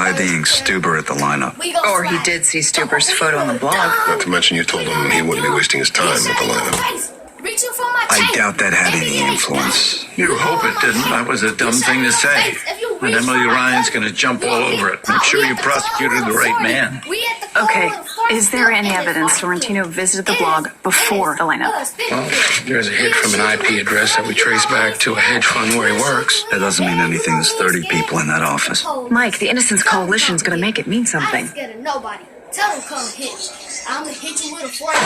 IDing Stuber at the lineup. Or he did see Stuber's photo on the blog. Not to mention you told him he wouldn't be wasting his time at the lineup. I doubt that had any influence. You hope it didn't. That was a dumb thing to say. And Emily Ryan's going to jump all over it. Make sure you prosecuted the right man. Okay, is there any evidence Sorrentino visited the blog before the lineup? Well, there's a hit from an IP address that we trace back to a hedge fund where he works. That doesn't mean anything. There's 30 people in that office. Mike, the Innocence Coalition's gonna make it mean something. Tell him come hit me. I'm gonna hit you with a 40.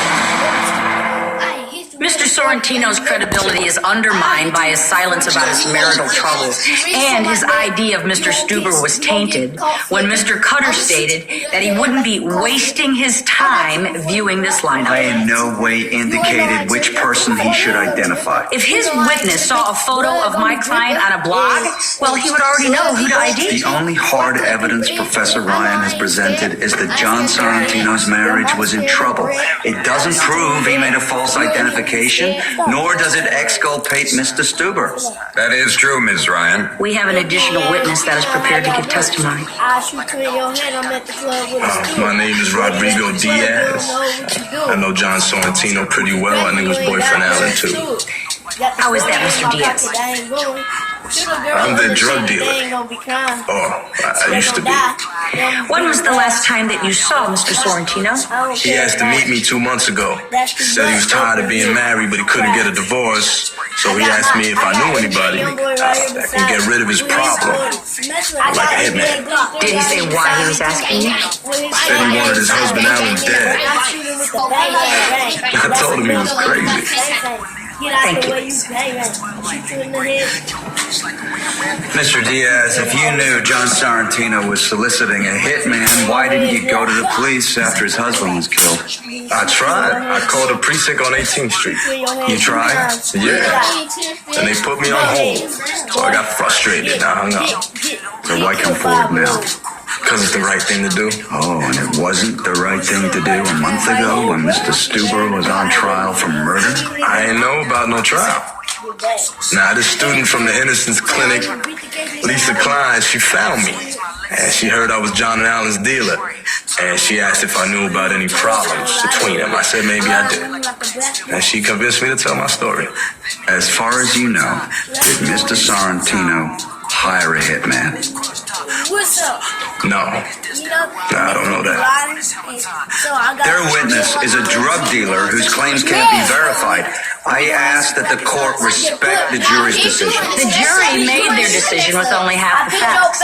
Mr. Sorrentino's credibility is undermined by his silence about his marital troubles, and his ID of Mr. Stuber was tainted when Mr. Cutter stated that he wouldn't be wasting his time viewing this lineup. I in no way indicated which person he should identify. If his witness saw a photo of my client on a blog, well, he would already know who to ID. The only hard evidence Professor Ryan has presented is that John Sorrentino's marriage was in trouble. It doesn't prove he made a false identification, nor does it exculpate Mr. Stuber. That is true, Ms. Ryan. We have an additional witness that is prepared to give testimony. My name is Rodrigo Diaz. I know John Sorrentino pretty well. I knew his boyfriend Alan, too. How is that, Mr. Diaz? I'm the drug dealer. Oh, I used to be. When was the last time that you saw Mr. Sorrentino? He asked to meet me 2 months ago. Said he was tired of being married, but he couldn't get a divorce. So he asked me if I knew anybody that can get rid of his problem, like a hitman. Did he say why he was asking you? Said he wanted his husband Alan dead. I told him he was crazy. Thank you. Mr. Diaz, if you knew John Sorrentino was soliciting a hitman, why didn't you go to the police after his husband was killed? I tried. I called a precinct on 18th Street. You tried? Yeah. And they put me on hold. So I got frustrated and I hung up. So why come forward now? Because it's the right thing to do. Oh, and it wasn't the right thing to do a month ago when Mr. Stuber was on trial for murder? I ain't know about no trial. Now, this student from the Innocence Clinic, Lisa Klein, she found me. And she heard I was John and Alan's dealer. And she asked if I knew about any problems between them. I said maybe I did. And she convinced me to tell my story. As far as you know, did Mr. Sorrentino hire a hitman? What's up? No. I don't know that. Their witness is a drug dealer whose claims can't be verified. I ask that the court respect the jury's decision. The jury made their decision with only half the facts.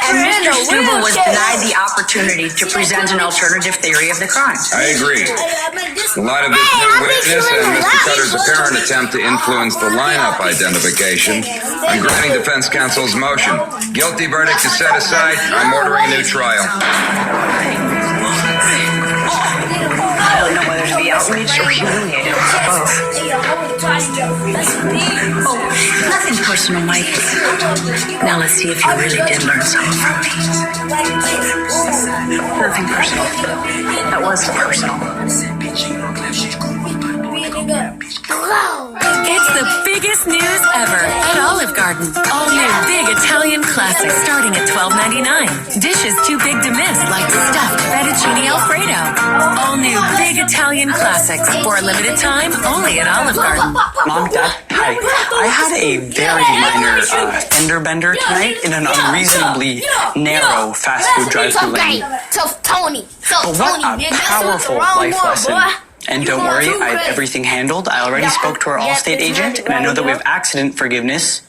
And Mr. Stuber was denied the opportunity to present an alternative theory of the crime. I agree. In light of this new witness and Mr. Cutter's apparent attempt to influence the lineup identification, I'm granting defense counsel's motion. Guilty verdict is set aside. I'm ordering a new trial. I don't know whether to be outraged or humiliated. Both. Oh, nothing personal, Mike. Now let's see if you really did learn something from me. Nothing personal. That was personal. It's the biggest news ever at Olive Garden. All new big Italian classics starting at $12.99. Dishes too big to miss like stuffed fettuccine Alfredo. All new big Italian classics for a limited time only at Olive Garden. Mom, Dad, hi. I had a very minor fender bender tonight in an unreasonably narrow fast food drive-thru lane. But what a powerful life lesson. And don't worry, I have everything handled. I already spoke to our Allstate agent, and I know that we have accident forgiveness,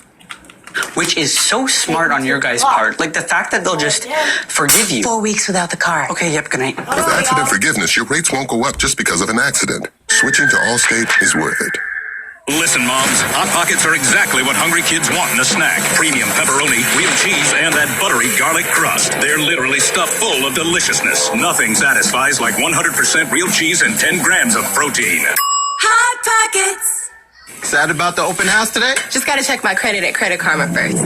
which is so smart on your guys' part. Like the fact that they'll just forgive you. 4 weeks without the car. Okay, yep, good night. With accident forgiveness, your rates won't go up just because of an accident. Switching to Allstate is worth it. Listen, moms, Hot Pockets are exactly what hungry kids want in a snack. Premium pepperoni, real cheese, and that buttery garlic crust. They're literally stuffed full of deliciousness. Nothing satisfies like 100% real cheese and 10 grams of protein. Hot Pockets! Excited about the open house today? Just gotta check my credit at Credit Karma first.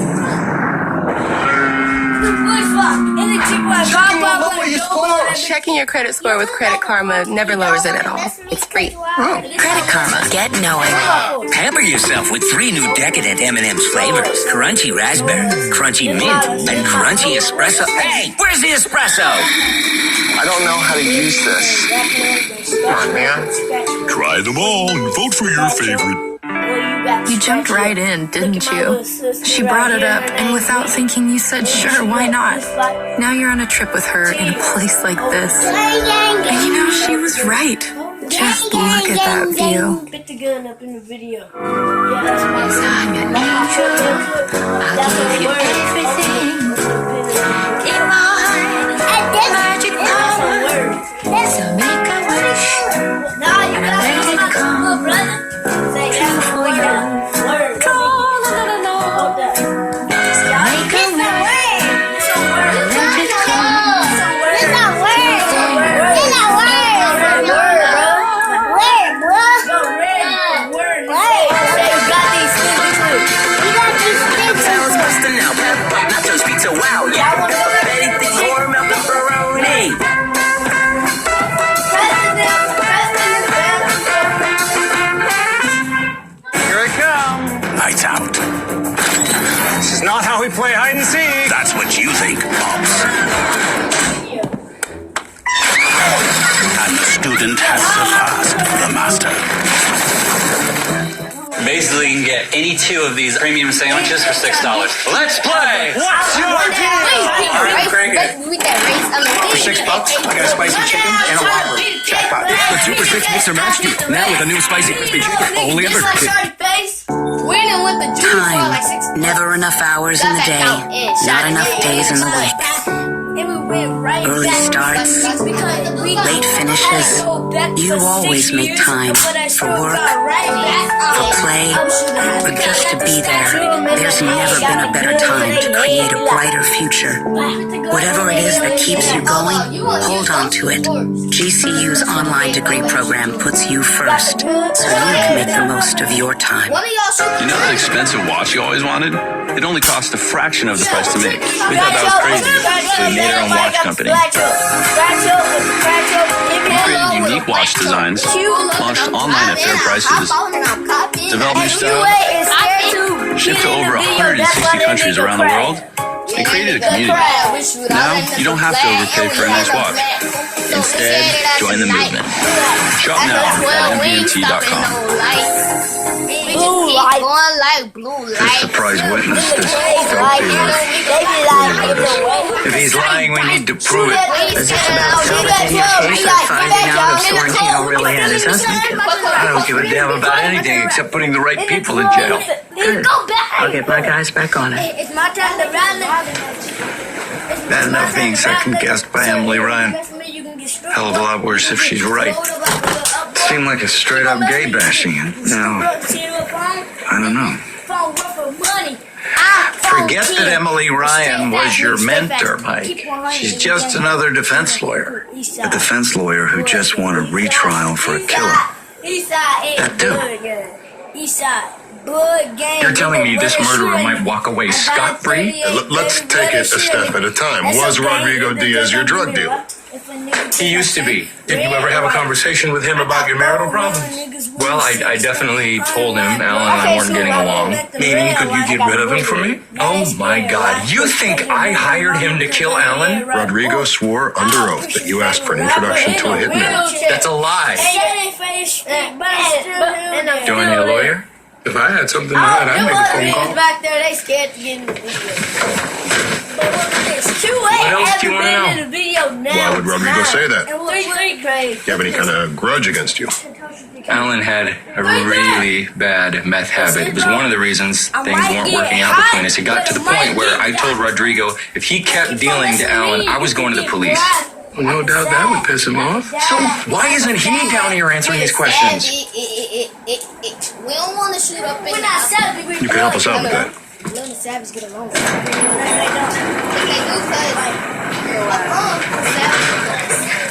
your score. Checking your credit score with Credit Karma never lowers it at all. It's free. Credit Karma. Get knowing. Pamper yourself with 3 new decadent M&M's flavors. Crunchy raspberry, crunchy mint, and crunchy espresso. Hey, where's the espresso? I don't know how to use this. Come on, man. Try them all and vote for your favorite. You jumped right in, didn't you? She brought it up, and without thinking, you said, sure, why not? Now you're on a trip with her in a place like this. And you know, she was right. Just look at that view. Pick the gun up in the video. I'll give you everything. In my heart, magic power. So make a wish, and I let it come true for you. Not how we play hide and seek. That's what you think, Pops. And the student has surpassed the master. Basically, you can get any 2 of these premium sandwiches for $6. Let's play! What's your deal? For $6, I got a spicy chicken and a Whopper. Jackpot. The 2 for $6 mixer match deal. Now with a new spicy crispy chicken. Only at Burger King. Time. Never enough hours in the day. Not enough days in the week. Early starts, late finishes. You always make time for work, for play, or just to be there. There's never been a better time to create a brighter future. Whatever it is that keeps you going, hold on to it. GCU's online degree program puts you first, so you can make the most of your time. You know that expensive watch you always wanted? It only cost a fraction of the price to make. We thought that was crazy, so we made our own watch company. We created unique watch designs, launched online at fair prices, developed new style, shipped to over 160 countries around the world, and created a community. Now, you don't have to overpay for a nice watch. Instead, join the movement. Shop now at mbnt.com. Blue light. Going like blue light. This surprise witness, this filthy If he's lying, we need to prove it. Is this about solving your case or finding out if Sorrentino really had his husband killed? I don't give a damn about anything except putting the right people in jail. Good. I'll get my guys back on it. It's my time to run. Bad enough being second-guessed by Emily Ryan. Hell of a lot worse if she's right. Seemed like a straight-up gay bashing. Now, I don't know. Forget that Emily Ryan was your mentor, Mike. She's just another defense lawyer. A defense lawyer who just won a retrial for a killer. That too. You're telling me this murderer might walk away scot-free? Let's take it a step at a time. Was Rodrigo Diaz your drug dealer? He used to be. Did you ever have a conversation with him about your marital problems? Well, I definitely told him Alan and I weren't getting along. Meaning, could you get rid of him for me? Oh my God. You think I hired him to kill Alan? Rodrigo swore under oath that you asked for an introduction to a hitman. That's a lie. Do I need a lawyer? If I had something to hide, I'd make a phone call. Back there, they scared to get in the video. What else do you want to know? Why would Rodrigo say that? Do You have any kind of grudge against you? Alan had a really bad meth habit. It was one of the reasons things weren't working out between us. It got to the point where I told Rodrigo if he kept dealing to Alan, I was going to the police. Well, no doubt that would piss him off. So why isn't he down here answering these questions? We don't want to shoot up in the house. You can help us out with that. Let the Savage get along. If they do,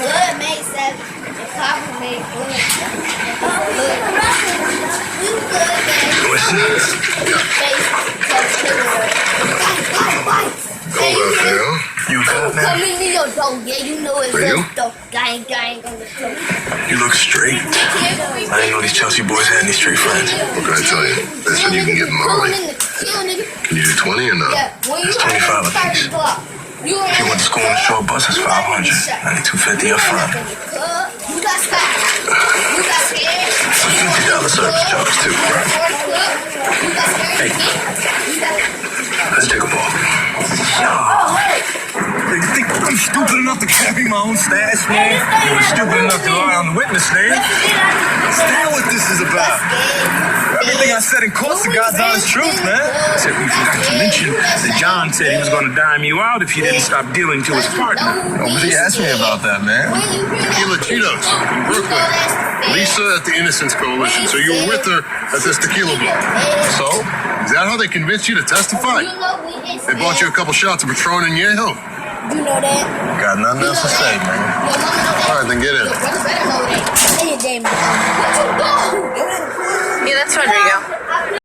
blood makes Savage, and copper makes blood. Hold up, Phil. You fat, man? Come in your door, yeah, you know it's For you? though. Gang on the floor. You look straight. I didn't know these Chelsea boys had any straight friends. What can I tell you? That's when you can get Molly. Can you do 20 or no? That's 25 a piece. If you went to school on the short bus, it's 500. $92.50 up front. You got scared. You got scared. $50 service charge, too. Hey, let's take a ball. You think I'm stupid enough to carry my own stash, man? You were stupid enough to lie on the witness stand. Is that what this is about? Everything I said in court's the God's honest truth, man. Except we forgot to mention that John said he was going to dime you out if you didn't stop dealing to his partner. Nobody asked me about that, man. Tequila Cheetos in Brooklyn. Lisa at the Innocence Coalition. So you were with her at this tequila bar. So? Is that how they convinced you to testify? They bought you a couple shots of Patron and Yale. You know that? Got nothing else to say, man. All right, then get in. Your brother better know that. Hey, Damon. What you do? Yeah, that's Rodrigo.